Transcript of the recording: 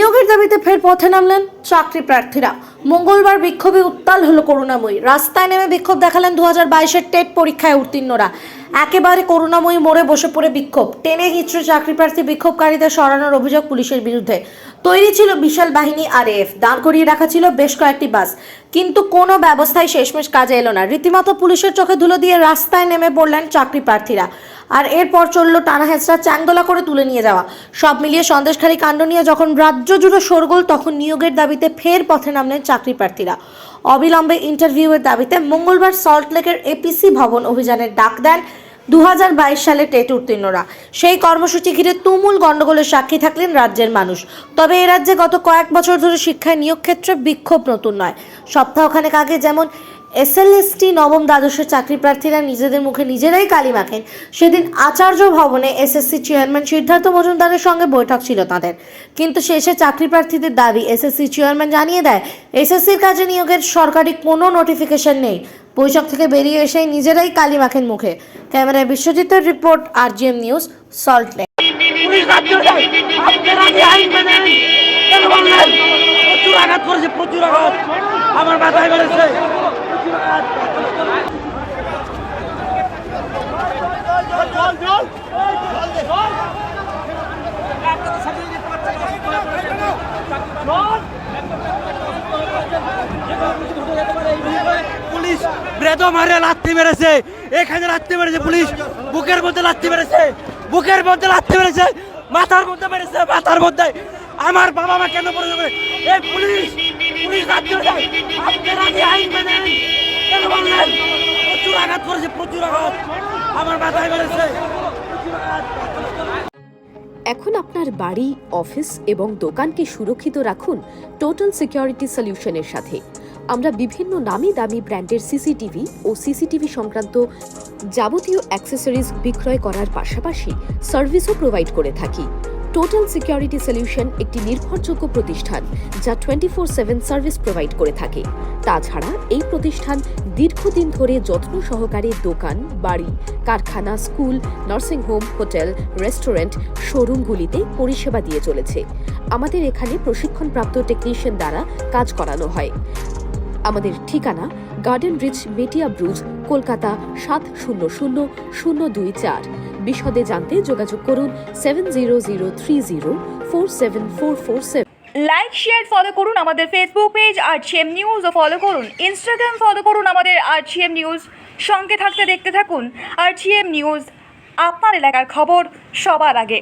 নিয়োগের দাবিতে ফের পথে নামলেন চাকরি প্রার্থীরা। মঙ্গলবার বিক্ষোভে উত্তাল হলো করুণাময়ী। রাস্তায় নেমে বিক্ষোভ দেখালেন 2022-এর টেট পরীক্ষায় উত্তীর্ণরা। একেবারে করুণাময়ী মোড়ে বসে পড়ে বিক্ষোভ। টেনে হিচড়ে চাকরি প্রার্থী বিক্ষোভকারীদের সরানোর অভিযোগ পুলিশের বিরুদ্ধে। তৈরি ছিল বিশাল বাহিনী আরএএফ, দাঁড় করিয়ে রাখা ছিল বেশ কয়েকটি বাস, কিন্তু কোনো ব্যবস্থায় শেষমেশ কাজে এলো না। রীতিমতো পুলিশের চোখে ধুলো দিয়ে রাস্তায় নেমে পড়লেন চাকরি প্রার্থীরা। আর এরপর চলল টানা হেঁচড়া, চ্যাংদোলা করে তুলে নিয়ে যাওয়া। সব মিলিয়ে সন্দেশখালী কাণ্ড নিয়ে যখন রাজ্য জুড়ে শোরগোল, তখন নিয়োগের দাবিতে ফের পথে নামলেন চাকরি প্রার্থীরা। অবিলম্বে ইন্টারভিউয়ের দাবিতে মঙ্গলবার সল্টলেকের এপিসি ভবন অভিযানের ডাক দেন 2022 সালে টেট উত্তীর্ণরা। সেই কর্মসূচি ঘিরে তুমুল গন্ডগোলের সাক্ষী থাকলেন রাজ্যের মানুষ। তবে এ রাজ্যে গত কয়েক বছর ধরে শিক্ষায় নিয়োগ ক্ষেত্রে বিক্ষোভ নতুন নয়। সপ্তাহখানেক আগে যেমন এসএলএসটি নবম দ্বাদশের চাকরি প্রার্থীরা নিজেদের মুখে নিজেরাই কালি মাখেন, সেদিন আচার্য ভবনে এসএসসি চেয়ারম্যান সিদ্ধার্থ মজুমদারের সঙ্গে বৈঠক ছিল তাদের। কিন্তু শেষে চাকরি প্রার্থীদের দাবি, এসএসসি চেয়ারম্যান জানিয়ে দেয় এসএসসির কাজে নিয়োগের সরকারি কোনো নোটিফিকেশন নেই। বৈঠক থেকে বেরিয়ে এসেই নিজেরাই কালি মাখেন মুখে। ক্যামেরায় বিশ্বজিতের রিপোর্ট, আরজিএম নিউজ, সল্টলেক। আমার মাথায় মেরেছে। পুলিশ ব্রেদো মারে লাথি মেরেছে, এখানে লাথি মেরেছে পুলিশ, বুকের মধ্যে লাথি মেরেছে, বুকের মধ্যে লাথি মেরেছে, মাথার মধ্যে মেরেছে, মাথার মধ্যে। আমার বাবা মা কেন পড়ে যাবে? এই পুলিশ পুলিশ লাথি মেরেছে। আপনারা কি আইন মেনেন? কেন বললেন? প্রচুর আঘাত করেছে, প্রচুর আঘাত আমার মাথায় মেরেছে। এখন আপনার বাড়ি, অফিস এবং দোকানকে সুরক্ষিত রাখুন টোটাল সিকিউরিটি সলিউশনের সাথে। আমরা বিভিন্ন নামি দামি ব্র্যান্ডের সিসিটিভি ও সিসিটিভি সংক্রান্ত যাবতীয় অ্যাক্সেসরিজ বিক্রয় করার পাশাপাশি সার্ভিসও প্রোভাইড করে থাকি। টোটাল সিকিউরিটি সলিউশন একটি নির্ভরযোগ্য প্রতিষ্ঠান যা 24/7 সার্ভিস প্রোভাইড করে থাকে। তাছাড়া এই প্রতিষ্ঠান দীর্ঘদিন ধরে যত্ন সহকারে দোকান, বাড়ি, কারখানা, স্কুল, নার্সিংহোম, হোটেল, রেস্টুরেন্ট, শোরুমগুলিতে পরিষেবা দিয়ে চলেছে। আমাদের এখানে প্রশিক্ষণপ্রাপ্ত টেকনিশিয়ান দ্বারা কাজ করানো হয়। আমাদের ঠিকানা গার্ডেন রিচ, মেটিয়া ব্রুজ, কলকাতা 700024। বিশদে জানতে যোগাযোগ করুন 7003047447। লাইক, শেয়ার, ফলো করুন আমাদের ফেসবুক পেজ আরজিএম নিউজ ও ফলো করুন ইনস্টাগ্রাম, ফলো করুন আমাদের আরজিএম নিউজ। সঙ্গে থাকতে দেখতে থাকুন আরজিএম নিউজ, আপনার এলাকার খবর সবার আগে।